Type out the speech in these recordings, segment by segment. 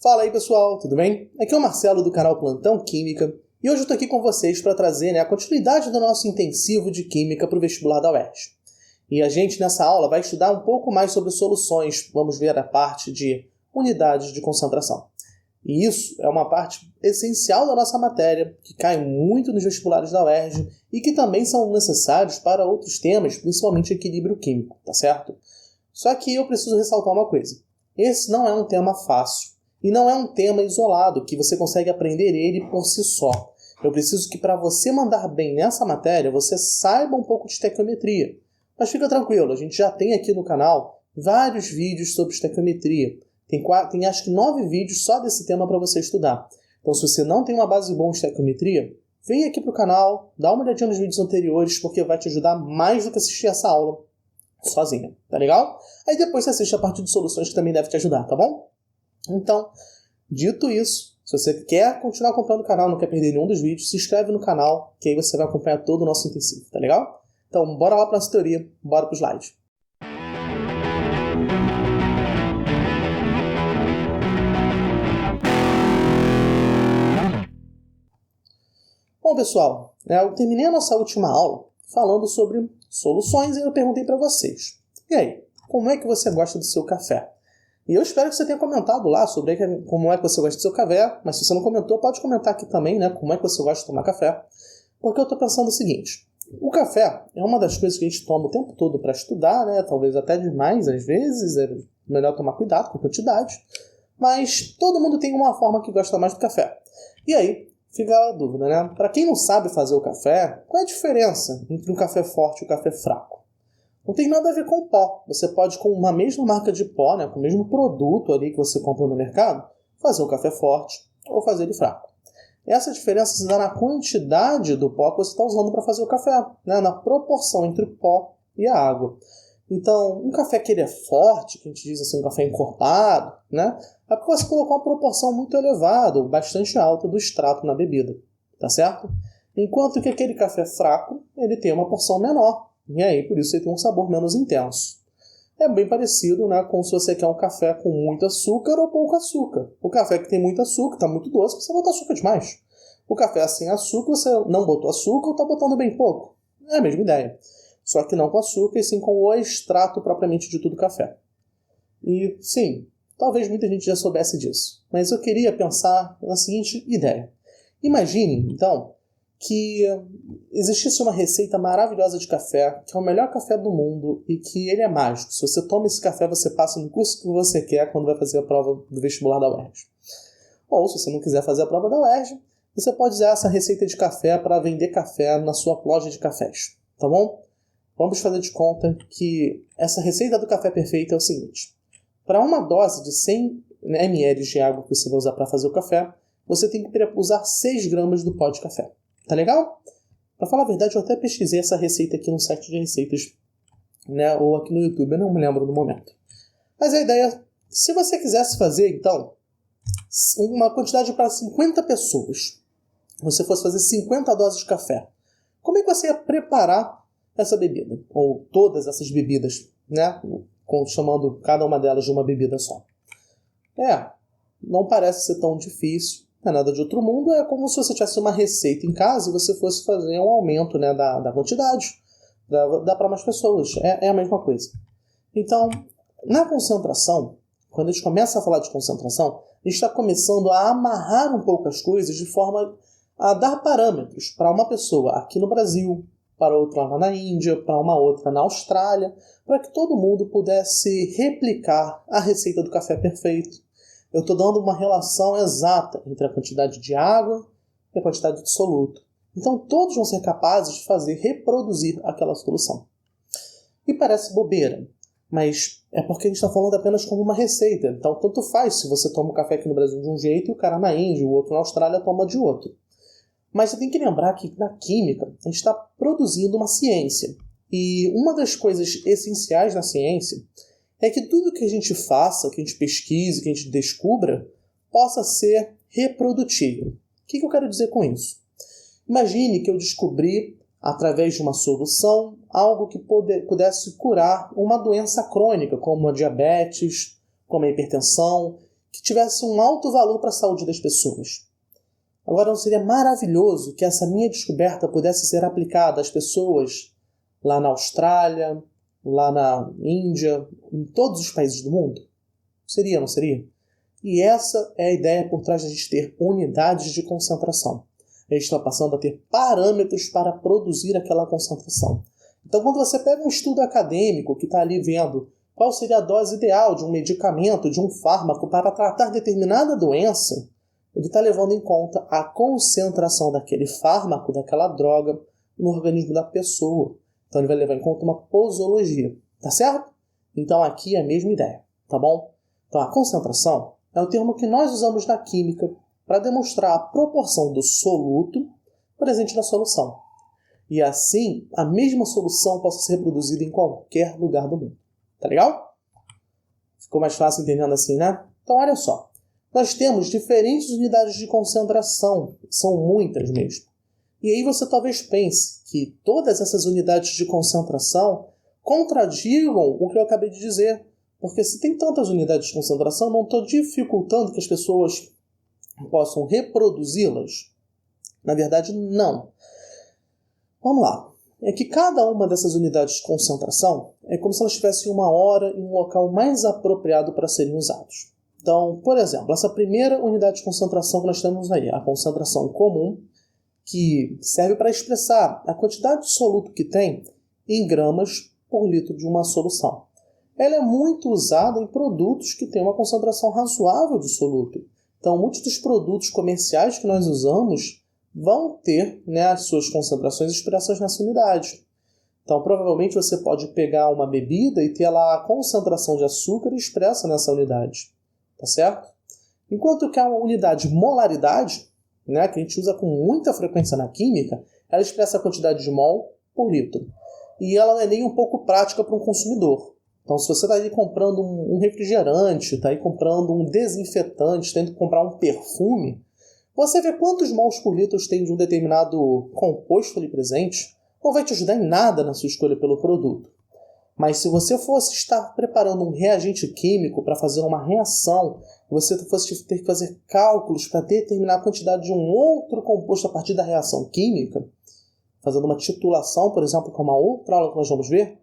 Fala aí pessoal, tudo bem? Aqui é o Marcelo do canal Plantão Química e hoje eu estou aqui com vocês para trazer a continuidade do nosso intensivo de Química para o vestibular da UERJ. E a gente nessa aula vai estudar um pouco mais sobre soluções, vamos ver a parte de unidades de concentração. E isso é uma parte essencial da nossa matéria, que cai muito nos vestibulares da UERJ e que também são necessários para outros temas, principalmente equilíbrio químico, tá certo? Só que eu preciso ressaltar uma coisa. Esse não é um tema fácil. E não é um tema isolado, que você consegue aprender ele por si só. Eu preciso que para você mandar bem nessa matéria, você saiba um pouco de estequiometria. Mas fica tranquilo, a gente já tem aqui no canal vários vídeos sobre estequiometria. Tem acho que 9 vídeos só desse tema para você estudar. Então se você não tem uma base boa em estequiometria, vem aqui para o canal, dá uma olhadinha nos vídeos anteriores, porque vai te ajudar mais do que assistir essa aula sozinha, tá legal? Aí depois você assiste a parte de soluções que também deve te ajudar, tá bom? Então, dito isso, se você quer continuar acompanhando o canal, não quer perder nenhum dos vídeos, se inscreve no canal, que aí você vai acompanhar todo o nosso intensivo, tá legal? Então, bora lá para nossa teoria, bora para o slide. Bom, pessoal, eu terminei a nossa última aula falando sobre soluções e eu perguntei para vocês. E aí, como é que você gosta do seu café? E eu espero que você tenha comentado lá sobre como é que você gosta do seu café, mas se você não comentou, pode comentar aqui também, como é que você gosta de tomar café. Porque eu estou pensando o seguinte, o café é uma das coisas que a gente toma o tempo todo para estudar, talvez até demais às vezes, é melhor tomar cuidado com a quantidade, mas todo mundo tem uma forma que gosta mais do café. E aí, fica a dúvida, Para quem não sabe fazer o café, qual é a diferença entre um café forte e um café fraco? Não tem nada a ver com o pó. Você pode, com uma mesma marca de pó, com o mesmo produto ali que você compra no mercado, fazer um café forte ou fazer ele fraco. Essa diferença se dá na quantidade do pó que você está usando para fazer o café, na proporção entre o pó e a água. Então, um café que ele é forte, que a gente diz assim, um café encorpado, é porque você colocou uma proporção muito elevada, ou bastante alta do extrato na bebida, tá certo? Enquanto que aquele café fraco, ele tem uma porção menor. E aí, por isso, ele tem um sabor menos intenso. É bem parecido, com se você quer um café com muito açúcar ou pouco açúcar. O café que tem muito açúcar, está muito doce, você bota açúcar demais. O café sem açúcar, você não botou açúcar ou está botando bem pouco. É a mesma ideia. Só que não com açúcar, e sim com o extrato propriamente dito do café. E, sim, talvez muita gente já soubesse disso. Mas eu queria pensar na seguinte ideia. Imagine, então, que existisse uma receita maravilhosa de café, que é o melhor café do mundo e que ele é mágico. Se você toma esse café, você passa no curso que você quer quando vai fazer a prova do vestibular da UERJ. Ou, se você não quiser fazer a prova da UERJ, você pode usar essa receita de café para vender café na sua loja de cafés, tá bom? Vamos fazer de conta que essa receita do café perfeito é o seguinte. Para uma dose de 100 ml de água que você vai usar para fazer o café, você tem que usar 6 gramas do pó de café. Tá legal? Pra falar a verdade, eu até pesquisei essa receita aqui no site de receitas, ou aqui no YouTube, eu não me lembro no momento. Mas a ideia, se você quisesse fazer, então, uma quantidade para 50 pessoas, você fosse fazer 50 doses de café, como é que você ia preparar essa bebida? Ou todas essas bebidas, chamando cada uma delas de uma bebida só. Não parece ser tão difícil. Não é nada de outro mundo, é como se você tivesse uma receita em casa e você fosse fazer um aumento da quantidade. Dá para mais pessoas, é a mesma coisa. Então, na concentração, quando a gente começa a falar de concentração, a gente está começando a amarrar um pouco as coisas de forma a dar parâmetros para uma pessoa aqui no Brasil, para outra lá na Índia, para uma outra na Austrália, para que todo mundo pudesse replicar a receita do café perfeito. Eu estou dando uma relação exata entre a quantidade de água e a quantidade de soluto. Então, todos vão ser capazes de reproduzir aquela solução. E parece bobeira, mas é porque a gente está falando apenas como uma receita. Então, tanto faz se você toma o café aqui no Brasil de um jeito e o cara na Índia, o outro na Austrália, toma de outro. Mas você tem que lembrar que na química a gente está produzindo uma ciência. E uma das coisas essenciais na ciência é que tudo que a gente faça, que a gente pesquise, que a gente descubra, possa ser reprodutível. O que eu quero dizer com isso? Imagine que eu descobri, através de uma solução, algo que pudesse curar uma doença crônica, como a diabetes, como a hipertensão, que tivesse um alto valor para a saúde das pessoas. Agora, não seria maravilhoso que essa minha descoberta pudesse ser aplicada às pessoas lá na Austrália, lá na Índia, em todos os países do mundo? Seria, não seria? E essa é a ideia por trás de a gente ter unidades de concentração. A gente está passando a ter parâmetros para produzir aquela concentração. Então, quando você pega um estudo acadêmico que está ali vendo qual seria a dose ideal de um medicamento, de um fármaco para tratar determinada doença, ele está levando em conta a concentração daquele fármaco, daquela droga, no organismo da pessoa. Então ele vai levar em conta uma posologia, tá certo? Então aqui é a mesma ideia, tá bom? Então a concentração é o termo que nós usamos na química para demonstrar a proporção do soluto presente na solução. E assim, a mesma solução possa ser reproduzida em qualquer lugar do mundo. Tá legal? Ficou mais fácil entendendo assim, né? Então olha só. Nós temos diferentes unidades de concentração, são muitas mesmo. E aí você talvez pense que todas essas unidades de concentração contradigam o que eu acabei de dizer. Porque se tem tantas unidades de concentração, não estou dificultando que as pessoas possam reproduzi-las? Na verdade, não. Vamos lá. É que cada uma dessas unidades de concentração é como se elas tivessem uma hora em um local mais apropriado para serem usados. Então, por exemplo, essa primeira unidade de concentração que nós temos aí, a concentração comum, que serve para expressar a quantidade de soluto que tem em gramas por litro de uma solução. Ela é muito usada em produtos que têm uma concentração razoável de soluto. Então, muitos dos produtos comerciais que nós usamos vão ter, né, as suas concentrações expressas nessa unidade. Então, provavelmente você pode pegar uma bebida e ter lá a concentração de açúcar expressa nessa unidade. Tá certo? Enquanto que a unidade molaridade, né, que a gente usa com muita frequência na química, ela expressa a quantidade de mol por litro. E ela não é nem um pouco prática para um consumidor. Então, se você está aí comprando um refrigerante, está aí comprando um desinfetante, tendo que comprar um perfume, você vê quantos mols por litro tem de um determinado composto ali presente, não vai te ajudar em nada na sua escolha pelo produto. Mas se você fosse estar preparando um reagente químico para fazer uma reação, você fosse ter que fazer cálculos para determinar a quantidade de um outro composto a partir da reação química, fazendo uma titulação, por exemplo, com uma outra aula que nós vamos ver,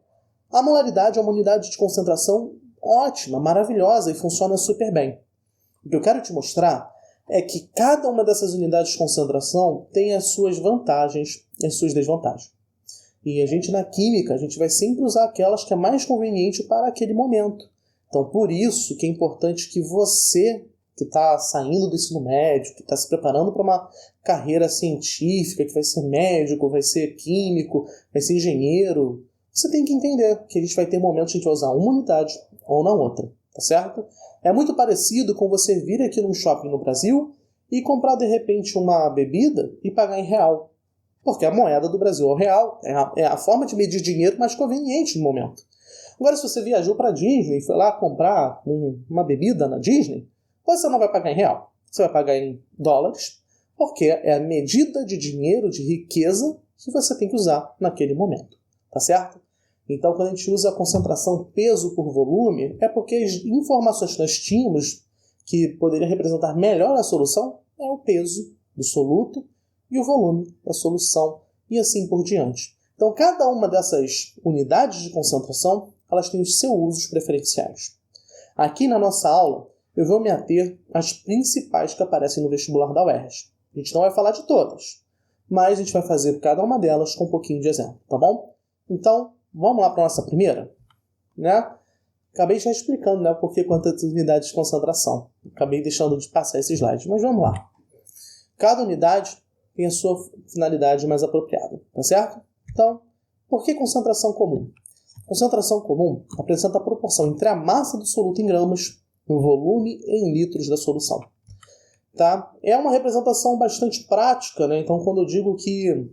a molaridade é uma unidade de concentração ótima, maravilhosa e funciona super bem. O que eu quero te mostrar é que cada uma dessas unidades de concentração tem as suas vantagens e as suas desvantagens. E a gente na química, a gente vai sempre usar aquelas que é mais conveniente para aquele momento. Então, por isso que é importante que você, que está saindo do ensino médio, que está se preparando para uma carreira científica, que vai ser médico, vai ser químico, vai ser engenheiro, você tem que entender que a gente vai ter momentos que a gente vai usar uma unidade ou na outra, tá certo? É muito parecido com você vir aqui num shopping no Brasil e comprar de repente uma bebida e pagar em real. Porque a moeda do Brasil é o real, é a forma de medir dinheiro mais conveniente no momento. Agora, se você viajou para a Disney e foi lá comprar uma bebida na Disney, você não vai pagar em real. Você vai pagar em dólares, porque é a medida de dinheiro, de riqueza, que você tem que usar naquele momento. Tá certo? Então, quando a gente usa a concentração peso por volume, é porque as informações que nós tínhamos que poderia representar melhor a solução é o peso do soluto e o volume da solução, e assim por diante. Então, cada uma dessas unidades de concentração, elas têm os seus usos preferenciais. Aqui na nossa aula, eu vou me ater às principais que aparecem no vestibular da UERJ. A gente não vai falar de todas, mas a gente vai fazer cada uma delas com um pouquinho de exemplo, tá bom? Então, vamos lá para a nossa primeira? Né? Acabei já explicando, né, por que quantas unidades de concentração. Acabei deixando de passar esse slide, mas vamos lá. Cada unidade tem a sua finalidade mais apropriada, tá certo? Então, por que concentração comum? Concentração comum apresenta a proporção entre a massa do soluto em gramas e o volume em litros da solução. Tá? É uma representação bastante prática, né? Então, quando eu digo que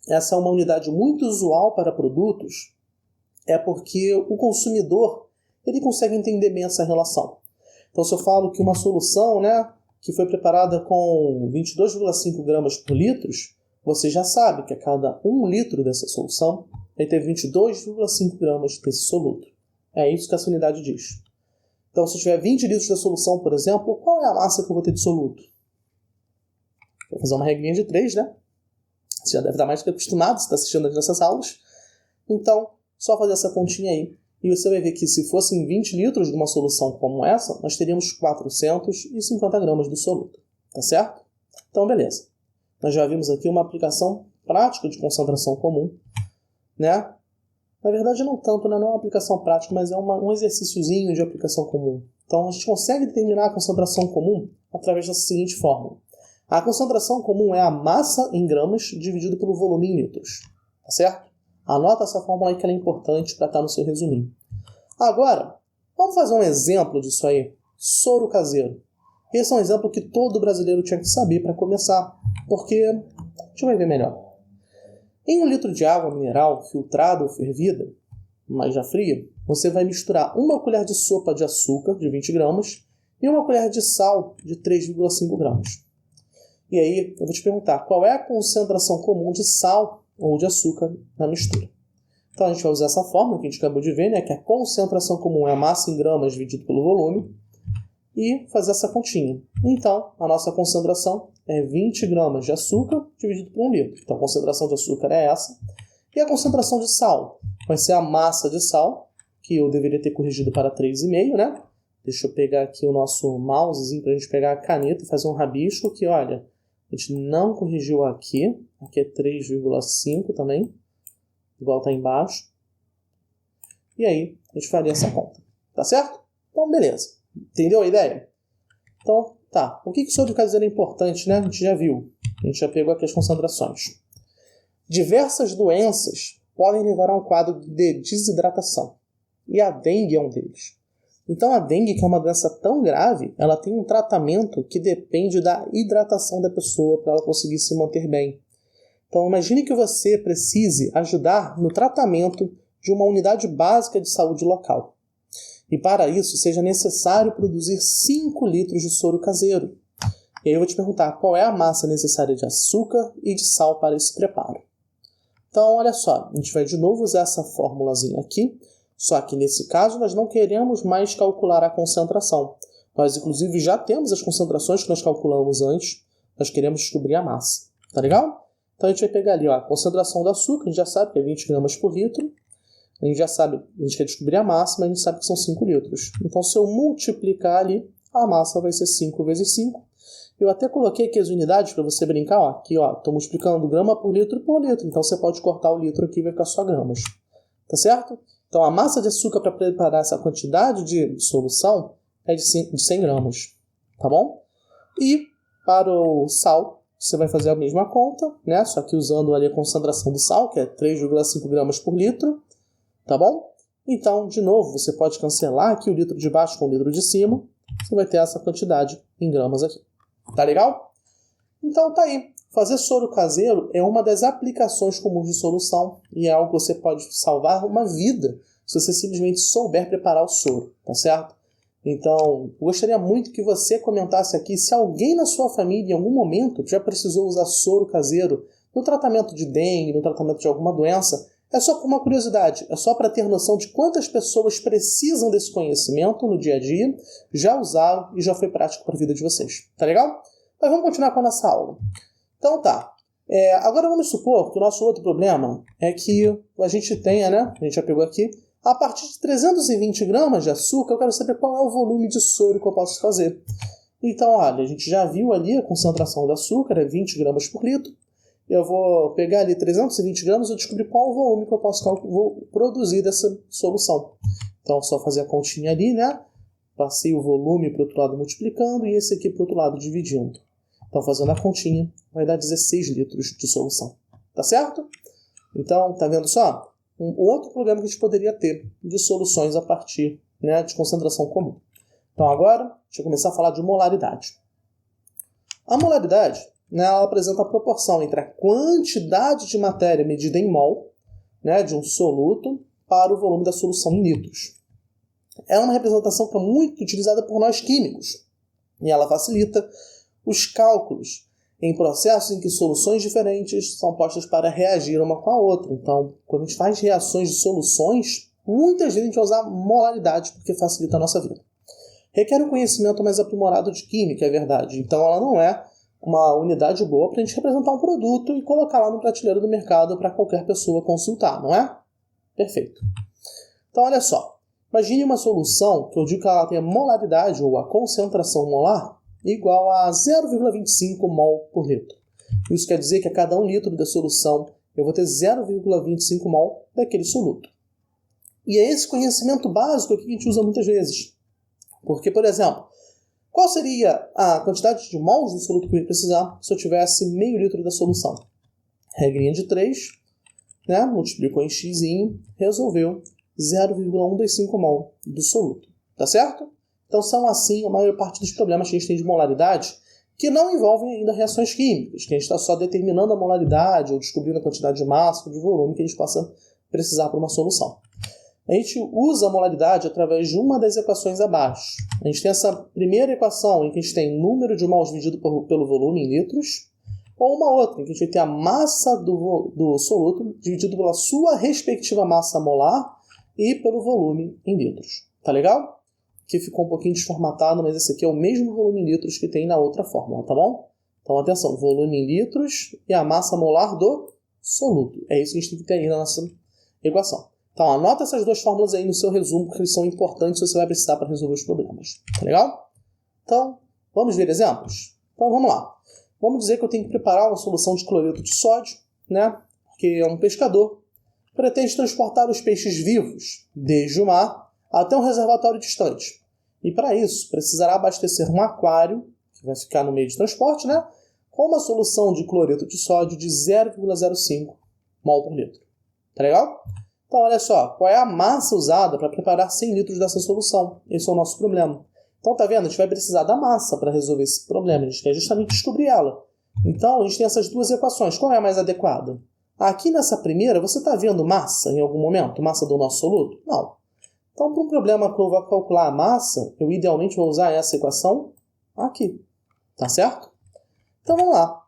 essa é uma unidade muito usual para produtos, é porque o consumidor ele consegue entender bem essa relação. Então, se eu falo que uma solução, né, que foi preparada com 22,5 gramas por litro, você já sabe que a cada 1 litro dessa solução vai ter 22,5 gramas desse soluto. É isso que essa unidade diz. Então, se eu tiver 20 litros da solução, por exemplo, qual é a massa que eu vou ter de soluto? Vou fazer uma regrinha de 3, né? Você já deve estar mais que acostumado, você está assistindo nessas aulas. Então, só fazer essa continha aí. E você vai ver que se fossem 20 litros de uma solução como essa, nós teríamos 450 gramas do soluto. Tá certo? Então, beleza. Nós já vimos aqui uma aplicação prática de concentração comum, né? Na verdade, não tanto, né? Não é uma aplicação prática, mas é um exercíciozinho de aplicação comum. Então, a gente consegue determinar a concentração comum através dessa seguinte fórmula. A concentração comum é a massa em gramas dividido pelo volume em litros. Tá certo? Anota essa fórmula aí que ela é importante para estar no seu resuminho. Agora, vamos fazer um exemplo disso aí. Soro caseiro. Esse é um exemplo que todo brasileiro tinha que saber para começar, porque a gente vai ver melhor. Em 1 litro de água mineral, filtrada ou fervida, mas já fria, você vai misturar 1 colher de sopa de açúcar, de 20 gramas, e 1 colher de sal, de 3,5 gramas. E aí, eu vou te perguntar, qual é a concentração comum de sal ou de açúcar na mistura? Então, a gente vai usar essa fórmula que a gente acabou de ver, né, que a concentração comum é a massa em gramas dividido pelo volume, e fazer essa continha. Então, a nossa concentração é 20 gramas de açúcar dividido por 1 litro. Então, a concentração de açúcar é essa. E a concentração de sal vai ser a massa de sal, que eu deveria ter corrigido para 3,5, né? Deixa eu pegar aqui o nosso mousezinho para a gente pegar a caneta e fazer um rabisco, que olha, a gente não corrigiu aqui. Aqui é 3,5 também, igual está embaixo. E aí, a gente faria essa conta. Tá certo? Então, beleza. Entendeu a ideia? Então, tá. O que o soro caseiro é importante, né? A gente já viu. A gente já pegou aqui as concentrações. Diversas doenças podem levar a um quadro de desidratação. E a dengue é um deles. Então, a dengue, que é uma doença tão grave, ela tem um tratamento que depende da hidratação da pessoa para ela conseguir se manter bem. Então, imagine que você precise ajudar no tratamento de uma unidade básica de saúde local. E para isso, seja necessário produzir 5 litros de soro caseiro. E aí eu vou te perguntar, qual é a massa necessária de açúcar e de sal para esse preparo? Então, olha só, a gente vai de novo usar essa formulazinha aqui, só que nesse caso nós não queremos mais calcular a concentração. Nós, inclusive, já temos as concentrações que nós calculamos antes, nós queremos descobrir a massa. Tá legal? Então a gente vai pegar ali, ó, a concentração do açúcar, a gente já sabe que é 20 gramas por litro. A gente já sabe, a gente quer descobrir a massa, mas a gente sabe que são 5 litros. Então, se eu multiplicar ali, a massa vai ser 5 vezes 5. Eu até coloquei aqui as unidades para você brincar. Ó. Aqui, estou multiplicando grama por litro. Então, você pode cortar o litro aqui e vai ficar só gramas. Tá certo? Então, a massa de açúcar para preparar essa quantidade de solução é de 100 gramas. Tá bom? E para o sal, você vai fazer a mesma conta, né? Só que usando ali a concentração do sal, que é 3,5 gramas por litro. Tá bom? Então, de novo, você pode cancelar aqui o litro de baixo com o litro de cima. Você vai ter essa quantidade em gramas aqui. Tá legal? Então, tá aí. Fazer soro caseiro é uma das aplicações comuns de solução e é algo que você pode salvar uma vida se você simplesmente souber preparar o soro. Tá certo? Então, eu gostaria muito que você comentasse aqui se alguém na sua família, em algum momento, já precisou usar soro caseiro no tratamento de dengue, no tratamento de alguma doença. É só por uma curiosidade, é só para ter noção de quantas pessoas precisam desse conhecimento no dia a dia, já usaram e já foi prático para a vida de vocês. Tá legal? Mas vamos continuar com a nossa aula. Então tá. Agora vamos supor que o nosso outro problema é que a gente tenha, né? A gente já pegou aqui. A partir de 320 gramas de açúcar, eu quero saber qual é o volume de soro que eu posso fazer. Então, olha, a gente já viu ali a concentração do açúcar, é 20 gramas por litro. Eu vou pegar ali 320 gramas e descobrir qual o volume que eu posso produzir dessa solução. Então, só fazer a continha ali, né? Passei o volume para o outro lado multiplicando e esse aqui para o outro lado dividindo. Então, fazendo a continha, vai dar 16 litros de solução. Tá certo? Então, tá vendo só? Um outro problema que a gente poderia ter de soluções a partir, né, de concentração comum. Então, agora, deixa eu começar a falar de molaridade. A molaridade, né, ela apresenta a proporção entre a quantidade de matéria medida em mol, né, de um soluto para o volume da solução em litros. É uma representação que é muito utilizada por nós químicos e ela facilita os cálculos em processos em que soluções diferentes são postas para reagir uma com a outra. Então, quando a gente faz reações de soluções, muitas vezes a gente vai usar molaridade porque facilita a nossa vida. requer um conhecimento mais aprimorado de química, é verdade. Então ela não é uma unidade boa para a gente representar um produto e colocar lá no prateleiro do mercado para qualquer pessoa consultar, não é? Perfeito. Então olha só, imagine uma solução que eu digo que ela tem a molaridade ou a concentração molar igual a 0,25 mol por litro. Isso quer dizer que a cada 1 litro da solução eu vou ter 0,25 mol daquele soluto. E é esse conhecimento básico que a gente usa muitas vezes. Porque, por exemplo, qual seria a quantidade de mols do soluto que eu ia precisar se eu tivesse meio litro da solução? Regrinha de 3, né? Multiplicou em x, resolveu 0,125 mol do soluto. Tá certo? Então são assim a maior parte dos problemas que a gente tem de molaridade, que não envolvem ainda reações químicas, que a gente está só determinando a molaridade ou descobrindo a quantidade de massa ou de volume que a gente possa precisar para uma solução. A gente usa a molaridade através de uma das equações abaixo. A gente tem essa primeira equação em que a gente tem número de mols dividido pelo volume em litros, ou uma outra em que a gente tem a massa do soluto dividido pela sua respectiva massa molar e pelo volume em litros. Tá legal? Aqui ficou um pouquinho desformatado, mas esse aqui é o mesmo volume em litros que tem na outra fórmula, tá bom? Então atenção, volume em litros e a massa molar do soluto. É isso que a gente tem que ter aí na nossa equação. Então, anota essas duas fórmulas aí no seu resumo, porque eles são importantes se você vai precisar para resolver os problemas. Tá legal? Então, vamos ver exemplos? Então, vamos lá. Vamos dizer que eu tenho que preparar uma solução de cloreto de sódio, né? Porque é um pescador. Pretende transportar os peixes vivos desde o mar até um reservatório distante. E para isso, precisará abastecer um aquário, que vai ficar no meio de transporte, né? Com uma solução de cloreto de sódio de 0,05 mol por litro. Tá legal? Então, olha só, qual é a massa usada para preparar 100 litros dessa solução? Esse é o nosso problema. Então, tá vendo? A gente vai precisar da massa para resolver esse problema. A gente quer justamente descobrir ela. Então, a gente tem essas duas equações. Qual é a mais adequada? Aqui nessa primeira, você está vendo massa em algum momento? Massa do nosso soluto? Não. Então, para um problema que eu vou calcular a massa, eu idealmente vou usar essa equação aqui. Tá certo? Então, vamos lá.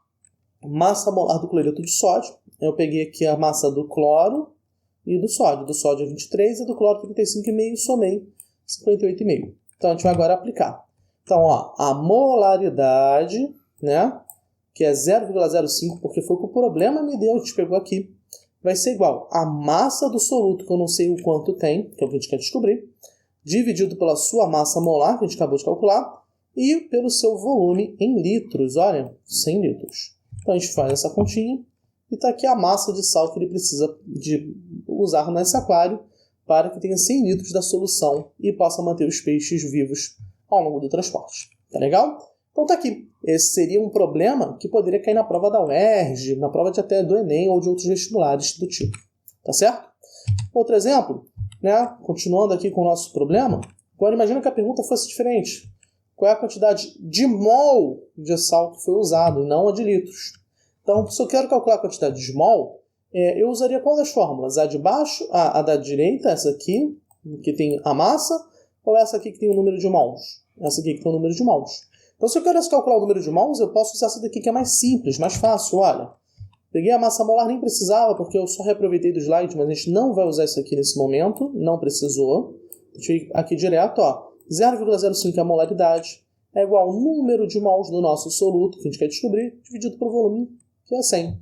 Massa molar do cloreto de sódio. Eu peguei aqui a massa do cloro e do sódio. Do sódio é 23 e do cloro 35,5, somei 58,5. Então, a gente vai agora aplicar. Então, ó, a molaridade, né, que é 0,05, porque foi o que o problema me deu, a gente pegou aqui, vai ser igual a massa do soluto, que eu não sei o quanto tem, que é o que a gente quer descobrir, dividido pela sua massa molar, que a gente acabou de calcular, e pelo seu volume em litros, olha, 100 litros. Então, a gente faz essa continha, e está aqui a massa de sal que ele precisa de usar nesse aquário para que tenha 100 litros da solução e possa manter os peixes vivos ao longo do transporte. Tá legal? Então tá aqui. Esse seria um problema que poderia cair na prova da UERJ, na prova de até do Enem ou de outros vestibulares do tipo. Tá certo? Outro exemplo, né? Continuando aqui com o nosso problema. Agora imagina que a pergunta fosse diferente. Qual é a quantidade de mol de sal que foi usado e não a de litros? Então, se eu quero calcular a quantidade de mol, eu usaria qual das fórmulas? A de baixo, a da direita, essa aqui, que tem a massa, ou essa aqui que tem o número de mols? Essa aqui que tem o número de mols. Então, se eu quero calcular o número de mols, eu posso usar essa daqui que é mais simples, mais fácil. Olha, peguei a massa molar, nem precisava, porque eu só reaproveitei do slide, mas a gente não vai usar isso aqui nesse momento, não precisou. Deixa eu ir aqui direto, ó. 0,05 é a molaridade, é igual ao número de mols do nosso soluto, que a gente quer descobrir, dividido pelo volume, que é 100.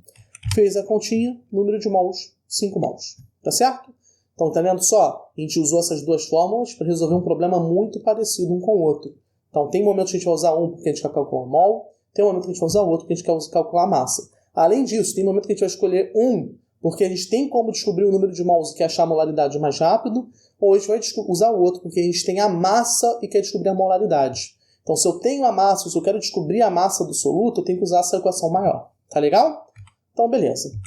Fez a continha, número de mols, 5 mols. Tá certo? Então, tá vendo só? A gente usou essas duas fórmulas para resolver um problema muito parecido um com o outro. Então, tem momentos que a gente vai usar um porque a gente quer calcular mol, tem momento que a gente vai usar o outro porque a gente quer calcular a massa. Além disso, tem momento que a gente vai escolher um porque a gente tem como descobrir o número de mols e quer achar a molaridade mais rápido, ou a gente vai usar o outro porque a gente tem a massa e quer descobrir a molaridade. Então, se eu tenho a massa, se eu quero descobrir a massa do soluto, eu tenho que usar essa equação maior. Tá legal? Então, beleza.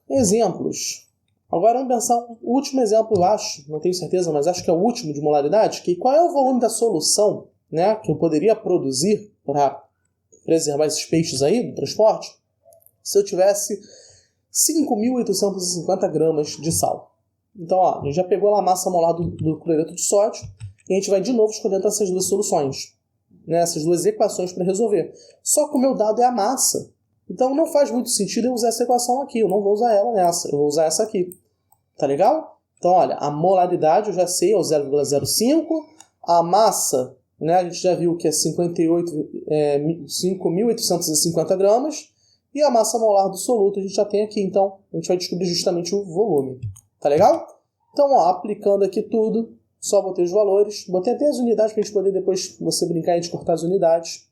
Exemplos. Agora vamos pensar um último exemplo, eu acho, não tenho certeza, mas acho que é o último de molaridade, que qual é o volume da solução, né, que eu poderia produzir para preservar esses peixes aí do transporte, se eu tivesse 5.850 gramas de sal. Então, ó, a gente já pegou lá a massa molar do cloreto de sódio e a gente vai de novo escolher entre essas duas soluções, né, essas duas equações para resolver. Só que o meu dado é a massa. Então não faz muito sentido eu usar essa equação aqui. Eu não vou usar ela nessa. Eu vou usar essa aqui. Tá legal? Então, olha, a molaridade eu já sei, é o 0,05. A massa, né, a gente já viu que é 5.850 gramas. E a massa molar do soluto a gente já tem aqui. Então, a gente vai descobrir justamente o volume. Tá legal? Então, ó, aplicando aqui tudo, só botei os valores. Botei até as unidades para a gente poder depois você brincar e cortar as unidades.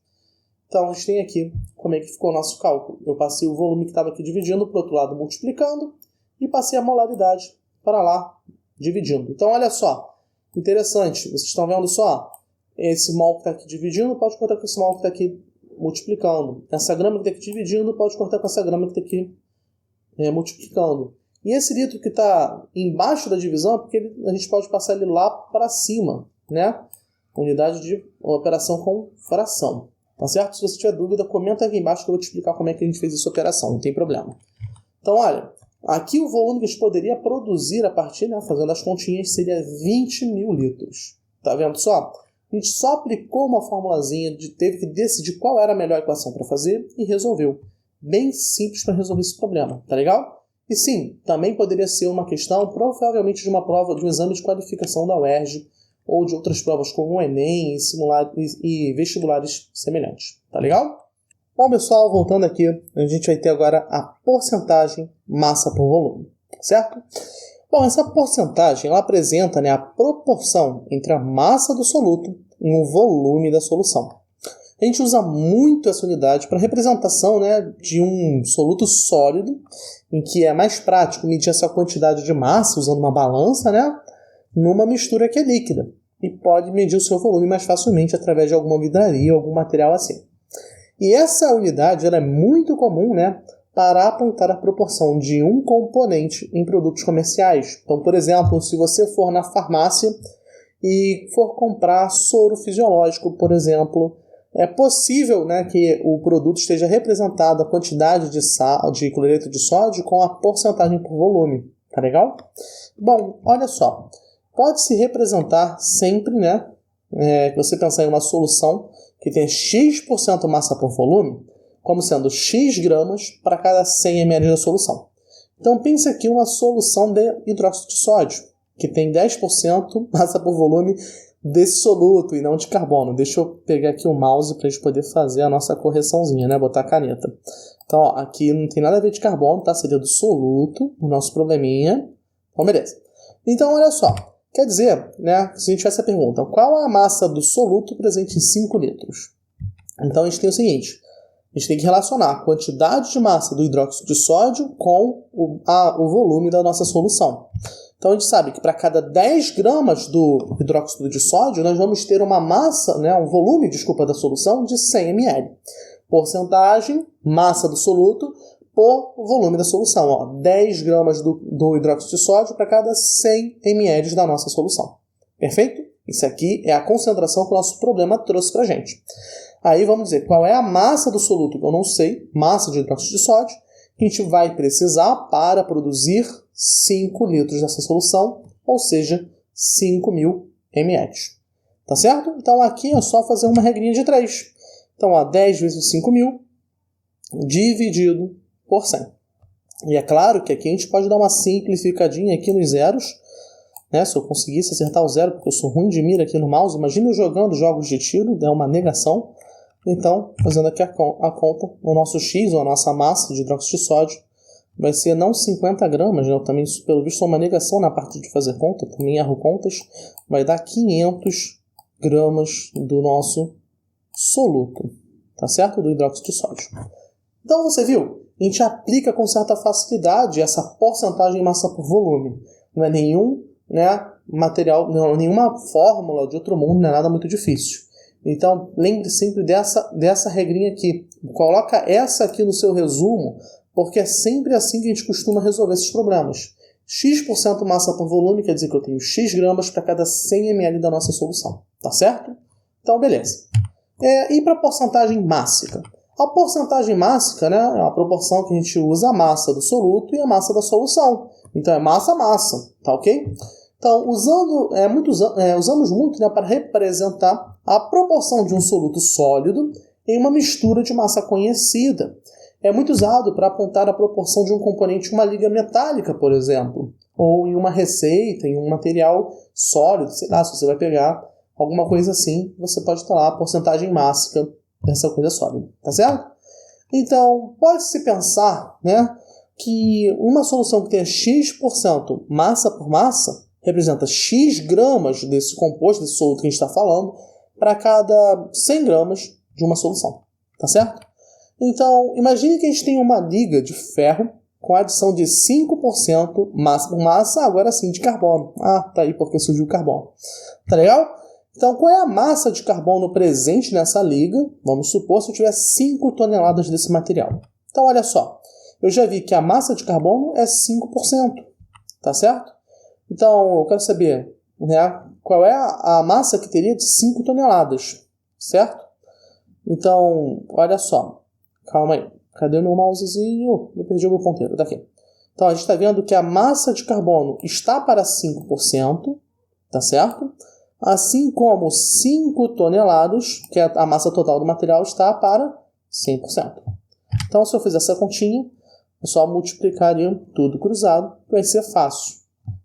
Então, a gente tem aqui como é que ficou o nosso cálculo. Eu passei o volume que estava aqui dividindo, para o outro lado multiplicando, e passei a molaridade para lá dividindo. Então, olha só, interessante, vocês estão vendo só? Esse mol que está aqui dividindo pode cortar com esse mol que está aqui multiplicando. Essa grama que está aqui dividindo pode cortar com essa grama que está aqui multiplicando. E esse litro que está embaixo da divisão é porque a gente pode passar ele lá para cima, né? Unidade de operação com fração. Tá certo? Se você tiver dúvida, comenta aqui embaixo que eu vou te explicar como é que a gente fez essa operação, não tem problema. Então, olha, aqui o volume que a gente poderia produzir a partir, né, fazendo as continhas, seria 20.000 litros. Tá vendo só? A gente só aplicou uma formulazinha, teve que decidir qual era a melhor equação para fazer e resolveu. Bem simples para resolver esse problema, tá legal? E sim, também poderia ser uma questão, provavelmente de uma prova, de um exame de qualificação da UERJ, ou de outras provas como o Enem e vestibulares semelhantes. Tá legal? Bom, pessoal, voltando aqui, a gente vai ter agora a porcentagem massa por volume, certo? Bom, essa porcentagem ela apresenta, né, a proporção entre a massa do soluto e o volume da solução. A gente usa muito essa unidade para representação, né, de um soluto sólido, em que é mais prático medir essa quantidade de massa usando uma balança, né, numa mistura que é líquida. E pode medir o seu volume mais facilmente através de alguma vidraria ou algum material assim. E essa unidade ela é muito comum, né, para apontar a proporção de um componente em produtos comerciais. Então, por exemplo, se você for na farmácia e for comprar soro fisiológico, por exemplo, é possível, né, que o produto esteja representado a quantidade de cloreto de sódio com a porcentagem por volume. Tá legal? Bom, olha só. Pode-se representar sempre, né, que você pensar em uma solução que tem X% massa por volume, como sendo X gramas para cada 100 ml da solução. Então pense aqui uma solução de hidróxido de sódio, que tem 10% massa por volume desse soluto e não de carbono. Deixa eu pegar aqui o mouse para a gente poder fazer a nossa correçãozinha, né, botar a caneta. Então, ó, aqui não tem nada a ver de carbono, tá? Seria do soluto, o nosso probleminha. Então, beleza. Então, olha só. Quer dizer, né, se a gente tivesse a pergunta, qual a massa do soluto presente em 5 litros? Então, a gente tem o seguinte, a gente tem que relacionar a quantidade de massa do hidróxido de sódio com o volume da nossa solução. Então, a gente sabe que para cada 10 gramas do hidróxido de sódio, nós vamos ter uma massa, né, um volume, da solução de 100 ml. Porcentagem, massa do soluto, por volume da solução. Ó, 10 gramas do hidróxido de sódio para cada 100 ml da nossa solução. Perfeito? Isso aqui é a concentração que o nosso problema trouxe para a gente. Aí vamos dizer qual é a massa do soluto, que eu não sei, massa de hidróxido de sódio, que a gente vai precisar para produzir 5 litros dessa solução, ou seja, 5.000 ml. Tá certo? Então aqui é só fazer uma regrinha de 3. Então, ó, 10 vezes 5.000 dividido por 100. E é claro que aqui a gente pode dar uma simplificadinha aqui nos zeros, né? Se eu conseguisse acertar o zero, porque eu sou ruim de mira aqui no mouse, imagina eu jogando jogos de tiro, é uma negação. Então, fazendo aqui a conta, o nosso X, ou a nossa massa de hidróxido de sódio, vai ser não 50 gramas, né? Eu também, pelo visto, sou uma negação na parte de fazer conta, também erro contas, vai dar 500 gramas do nosso soluto, tá certo? Do hidróxido de sódio. Então, você viu? A gente aplica com certa facilidade essa porcentagem massa por volume. Não é nenhum, né, material, não, nenhuma fórmula de outro mundo, não é nada muito difícil. Então, lembre sempre dessa regrinha aqui. Coloca essa aqui no seu resumo, porque é sempre assim que a gente costuma resolver esses problemas. X% massa por volume quer dizer que eu tenho X gramas para cada 100 ml da nossa solução. Tá certo? Então, beleza. E para a porcentagem mássica? A porcentagem mássica, né, é a proporção que a gente usa a massa do soluto e a massa da solução. Então, é massa-massa, tá ok? Então, usamos muito, né, para representar a proporção de um soluto sólido em uma mistura de massa conhecida. É muito usado para apontar a proporção de um componente em uma liga metálica, por exemplo, ou em uma receita, em um material sólido, sei lá, se você vai pegar alguma coisa assim, você pode estar lá a porcentagem máxima dessa coisa sólida, tá certo? Então, pode-se pensar, né, que uma solução que tenha X% massa por massa representa X gramas desse composto, desse soluto que a gente está falando, para cada 100 gramas de uma solução, tá certo? Então, imagine que a gente tem uma liga de ferro com a adição de 5% massa por massa, agora sim, de carbono. Ah, tá aí porque surgiu o carbono. Tá legal? Então, qual é a massa de carbono presente nessa liga? Vamos supor se eu tiver 5 toneladas desse material. Então, olha só. Eu já vi que a massa de carbono é 5%. Tá certo? Então, eu quero saber, né, qual é a massa que teria de 5 toneladas. Certo? Então, olha só. Calma aí. Cadê o meu mousezinho? Eu perdi o meu ponteiro. Daqui. Então, a gente está vendo que a massa de carbono está para 5%. Tá certo? Assim como 5 toneladas, que é a massa total do material, está para 100%. Então, se eu fizer essa continha, é só multiplicar tudo cruzado, vai ser fácil.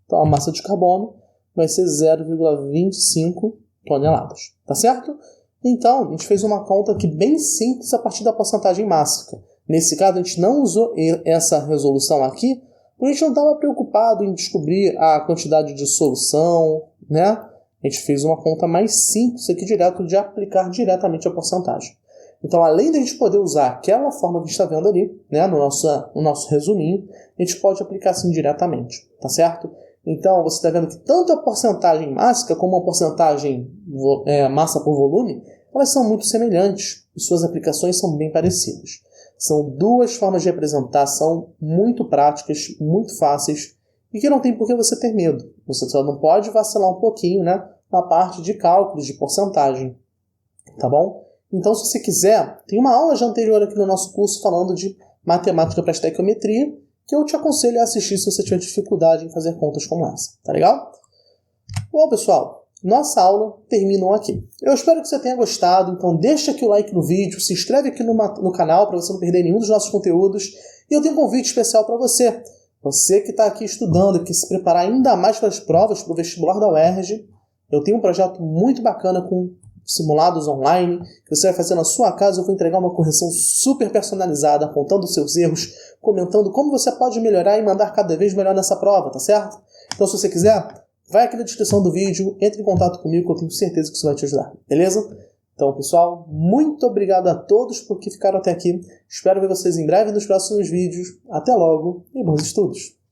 Então, a massa de carbono vai ser 0,25 toneladas. Tá certo? Então, a gente fez uma conta aqui bem simples a partir da porcentagem máxima. Nesse caso, a gente não usou essa resolução aqui, porque a gente não estava preocupado em descobrir a quantidade de solução, né? A gente fez uma conta mais simples aqui direto de aplicar diretamente a porcentagem. Então, além de a gente poder usar aquela forma que a gente está vendo ali, né, no nosso resuminho, a gente pode aplicar assim diretamente, tá certo? Então, você está vendo que tanto a porcentagem máxima como a porcentagem massa por volume, elas são muito semelhantes e suas aplicações são bem parecidas. São duas formas de representação muito práticas, muito fáceis e que não tem por que você ter medo. Você só não pode vacilar um pouquinho, né, na parte de cálculos de porcentagem, tá bom? Então, se você quiser, tem uma aula já anterior aqui no nosso curso falando de matemática para estequiometria, que eu te aconselho a assistir se você tiver dificuldade em fazer contas como essa, tá legal? Bom, pessoal, nossa aula terminou aqui. Eu espero que você tenha gostado, então deixa aqui o like no vídeo, se inscreve aqui no canal para você não perder nenhum dos nossos conteúdos, e eu tenho um convite especial para você. Você que está aqui estudando e quer se preparar ainda mais para as provas para o vestibular da UERJ, eu tenho um projeto muito bacana com simulados online, que você vai fazer na sua casa. Eu vou entregar uma correção super personalizada, apontando os seus erros, comentando como você pode melhorar e mandar cada vez melhor nessa prova, tá certo? Então, se você quiser, vai aqui na descrição do vídeo, entre em contato comigo, que eu tenho certeza que isso vai te ajudar, beleza? Então, pessoal, muito obrigado a todos por que ficaram até aqui. Espero ver vocês em breve nos próximos vídeos. Até logo e bons estudos!